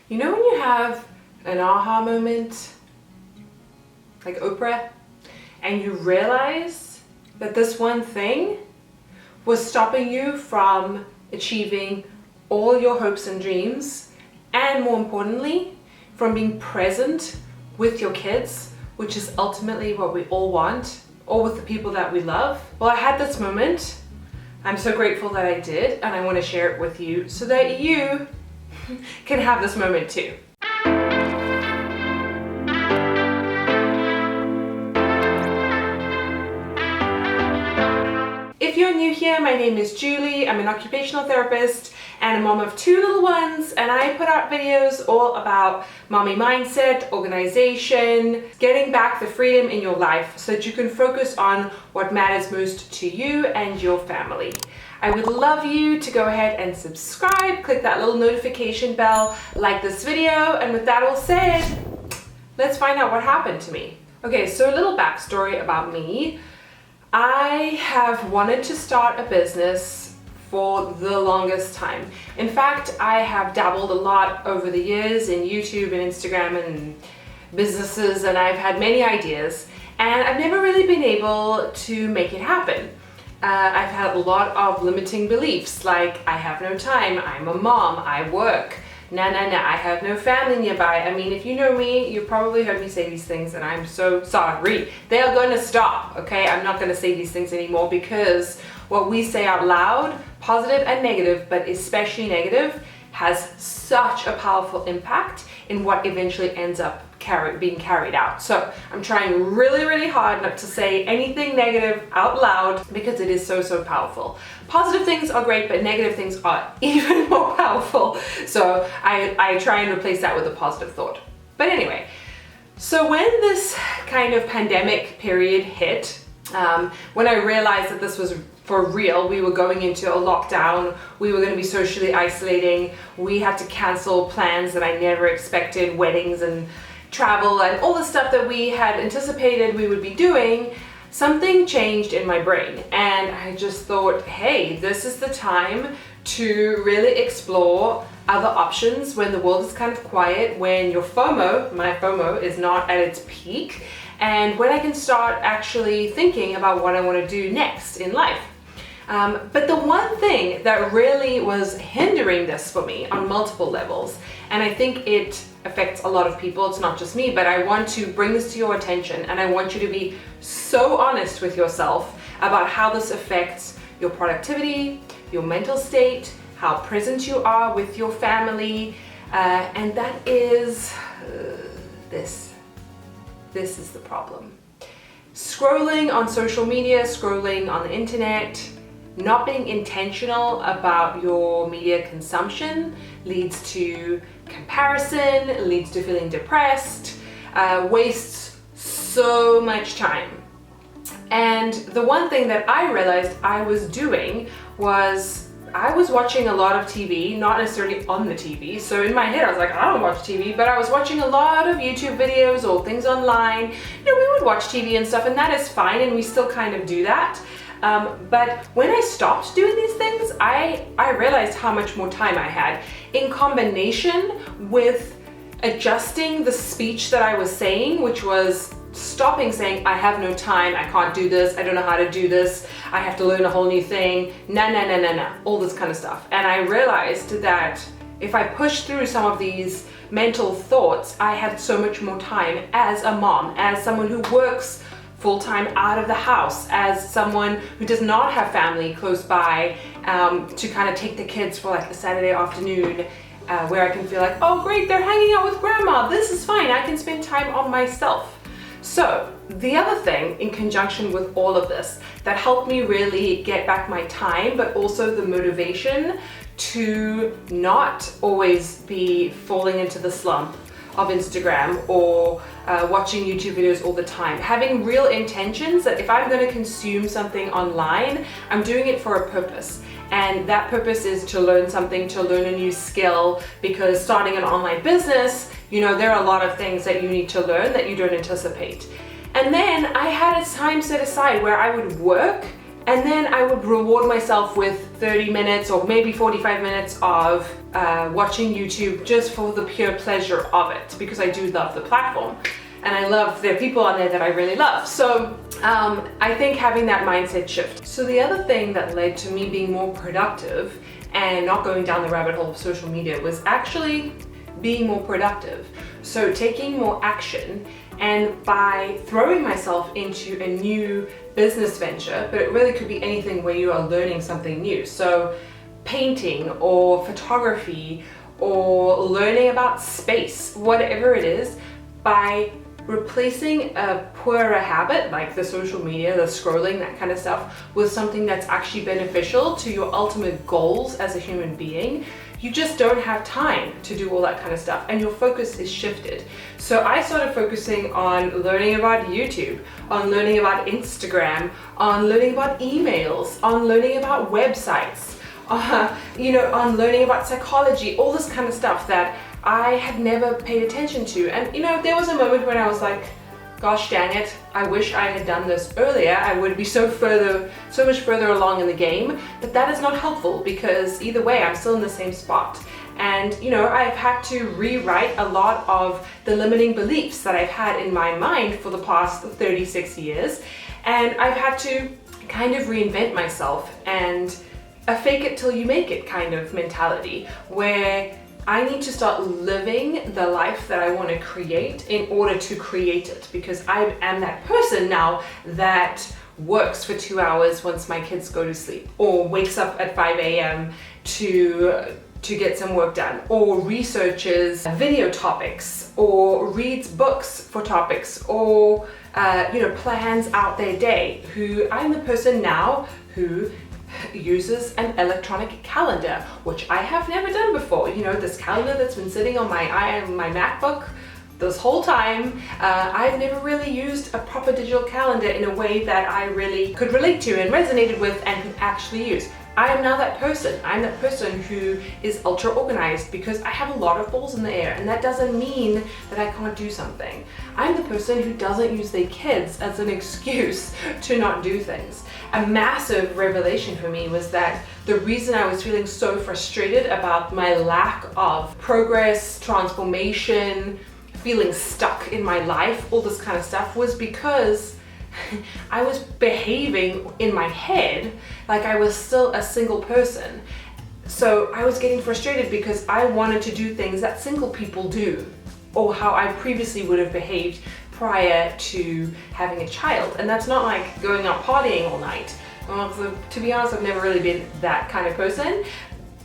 You know when you have an aha moment, like Oprah, and you realize that this one thing was stopping you from achieving all your hopes and dreams, and more importantly, from being present with your kids, which is ultimately what we all want, or with the people that we love. Well, I had this moment. I'm so grateful that I did, and I want to share it with you so that you can have this moment too. If you're new here, my name is Julie. I'm an occupational therapist and a mom of 2 little ones, and I put out videos all about mommy mindset, organization, getting back the freedom in your life so that you can focus on what matters most to you and your family. I would love you to go ahead and subscribe, click that little notification bell, like this video, and with that all said, let's find out what happened to me. Okay, so a little backstory about me. I have wanted to start a business for the longest time. In fact, I have dabbled a lot over the years in YouTube and Instagram and businesses, and I've had many ideas, and I've never really been able to make it happen. I've had a lot of limiting beliefs, like I have no time, I'm a mom, I work, I have no family nearby. I mean, if you know me, you probably heard me say these things, and I'm so sorry. They are going to stop, okay? I'm not going to say these things anymore, because what we say out loud, positive and negative, but especially negative, has such a powerful impact in what eventually ends up being carried out. So I'm trying really hard not to say anything negative out loud, because it is so powerful. Positive things are great, but negative things are even more powerful. So I try and replace that with a positive thought. But anyway, so when this kind of pandemic period hit, when I realized that this was for real, we were going into a lockdown, we were going to be socially isolating, we had to cancel plans that I never expected, weddings and travel and all the stuff that we had anticipated we would be doing, something changed in my brain, and I just thought, hey, this is the time to really explore other options when the world is kind of quiet, when your FOMO, my FOMO, is not at its peak, and when I can start actually thinking about what I want to do next in life. But the one thing that really was hindering this for me on multiple levels, and I think it affects a lot of people, it's not just me, but I want to bring this to your attention, and I want you to be so honest with yourself about how this affects your productivity, your mental state, how present you are with your family, and that is this. This is the problem. Scrolling on social media, scrolling on the internet, not being intentional about your media consumption leads to comparison, leads to feeling depressed, wastes so much time. And the one thing that I realized I was doing was I was watching a lot of TV, not necessarily on the TV. So in my head, I was like, I don't watch TV, but I was watching a lot of YouTube videos or things online. You know, we would watch TV and stuff, and that is fine, and we still kind of do that. But when I stopped doing these things, I realized how much more time I had, in combination with adjusting the speech that I was saying, which was stopping saying, I have no time, I can't do this, I don't know how to do this, I have to learn a whole new thing, all this kind of stuff. And I realized that if I pushed through some of these mental thoughts, I had so much more time as a mom, as someone who works full-time out of the house, as someone who does not have family close by, to kind of take the kids for like a Saturday afternoon, where I can feel like, oh great, they're hanging out with grandma, this is fine, I can spend time on myself. So the other thing, in conjunction with all of this, that helped me really get back my time, but also the motivation to not always be falling into the slump of Instagram or watching YouTube videos all the time. Having real intentions that if I'm going to consume something online, I'm doing it for a purpose. And that purpose is to learn something, to learn a new skill, because starting an online business, you know, there are a lot of things that you need to learn that you don't anticipate. And then I had a time set aside where I would work And then I would reward myself with 30 minutes or maybe 45 minutes of watching YouTube just for the pure pleasure of it, because I do love the platform. And I love, there are people on there that I really love. So I think having that mindset shift. So the other thing that led to me being more productive and not going down the rabbit hole of social media was actually being more productive. So taking more action, and by throwing myself into a new business venture, but it really could be anything where you are learning something new. So painting or photography or learning about space, whatever it is, by replacing a poorer habit like the social media, the scrolling, that kind of stuff, with something that's actually beneficial to your ultimate goals as a human being, you just don't have time to do all that kind of stuff, and your focus is shifted. So I started focusing on learning about YouTube, on learning about Instagram, on learning about emails, on learning about websites, on learning about psychology, all this kind of stuff that I had never paid attention to. And there was a moment when I was like, gosh dang it, I wish I had done this earlier. I would be so much further along in the game. But that is not helpful, because either way, I'm still in the same spot. And I've had to rewrite a lot of the limiting beliefs that I've had in my mind for the past 36 years. And I've had to kind of reinvent myself, and a fake it till you make it kind of mentality, where I need to start living the life that I want to create in order to create it, because I am that person now that works for 2 hours once my kids go to sleep, or wakes up at 5 a.m. to get some work done, or researches video topics, or reads books for topics, or plans out their day. I'm the person now who uses an electronic calendar, which I have never done before. This calendar that's been sitting on my MacBook this whole time. I've never really used a proper digital calendar in a way that I really could relate to and resonated with and could actually use. I am now that person. I'm that person who is ultra organized, because I have a lot of balls in the air, and that doesn't mean that I can't do something. I'm the person who doesn't use their kids as an excuse to not do things. A massive revelation for me was that the reason I was feeling so frustrated about my lack of progress, transformation, feeling stuck in my life, all this kind of stuff, was because I was behaving in my head like I was still a single person. So I was getting frustrated because I wanted to do things that single people do, or how I previously would have behaved prior to having a child. And that's not like going out partying all night. To be honest, I've never really been that kind of person,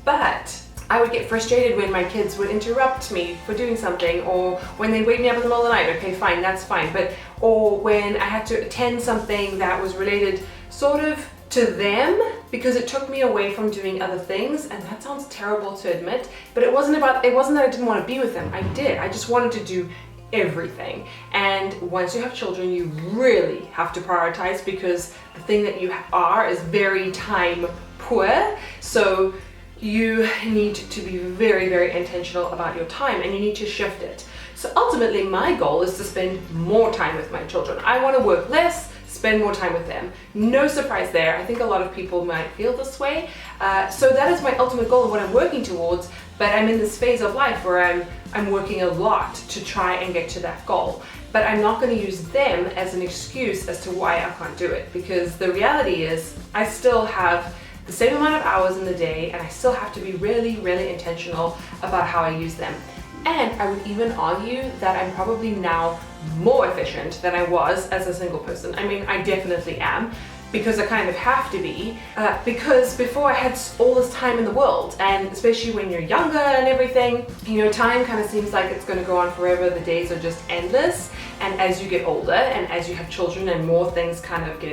but I would get frustrated when my kids would interrupt me for doing something, or when they wake me up in the middle of the night. Okay, fine, that's fine. Or when I had to attend something that was related sort of to them, because it took me away from doing other things. And that sounds terrible to admit, but it wasn't that I didn't want to be with them. I did. I just wanted to do everything. And once you have children, you really have to prioritize, because the thing that you are is very time poor. So you need to be very, very intentional about your time, and you need to shift it. So ultimately, my goal is to spend more time with my children. I want to work less, spend more time with them. No surprise there. I think a lot of people might feel this way. So that is my ultimate goal of what I'm working towards, but I'm in this phase of life where I'm working a lot to try and get to that goal. But I'm not going to use them as an excuse as to why I can't do it, because the reality is I still have the same amount of hours in the day, and I still have to be really, really intentional about how I use them. And I would even argue that I'm probably now more efficient than I was as a single person. I mean, I definitely am, because I kind of have to be, because before I had all this time in the world, and especially when you're younger and everything, time kind of seems like it's going to go on forever. The days are just endless. And as you get older, and as you have children, and more things kind of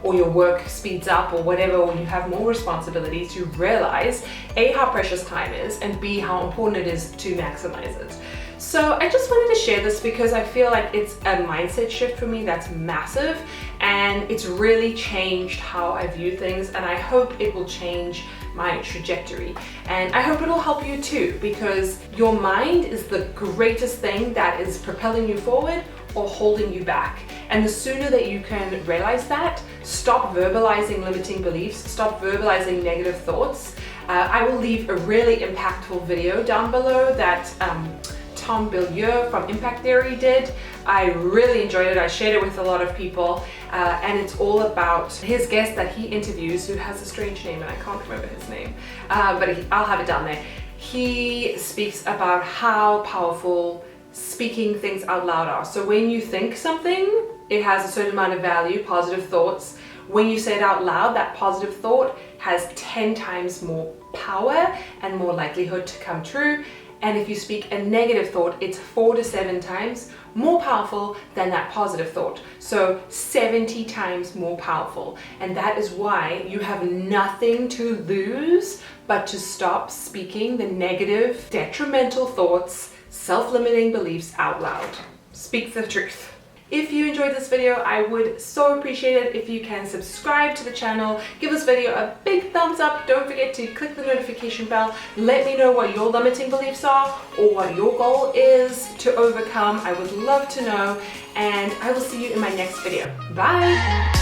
or your work speeds up or whatever, or you have more responsibilities, you realize A, how precious time is, and B, how important it is to maximize it. So I just wanted to share this because I feel like it's a mindset shift for me that's massive, and it's really changed how I view things, and I hope it will change my trajectory. And I hope it'll help you too, because your mind is the greatest thing that is propelling you forward or holding you back. And the sooner that you can realize that, stop verbalizing limiting beliefs, stop verbalizing negative thoughts. I will leave a really impactful video down below that Bilyeu from Impact Theory did. I really enjoyed it. I shared it with a lot of people, and it's all about his guest that he interviews, who has a strange name and I can't remember his name, but I'll have it down there. He speaks about how powerful speaking things out loud are. So when you think something, it has a certain amount of value, positive thoughts. When you say it out loud, that positive thought has 10 times more power and more likelihood to come true. And if you speak a negative thought, it's 4 to 7 times more powerful than that positive thought. So 70 times more powerful. And that is why you have nothing to lose but to stop speaking the negative, detrimental thoughts, self-limiting beliefs out loud. Speak the truth. If you enjoyed this video, I would so appreciate it if you can subscribe to the channel, give this video a big thumbs up, don't forget to click the notification bell, let me know what your limiting beliefs are or what your goal is to overcome. I would love to know, and I will see you in my next video. Bye!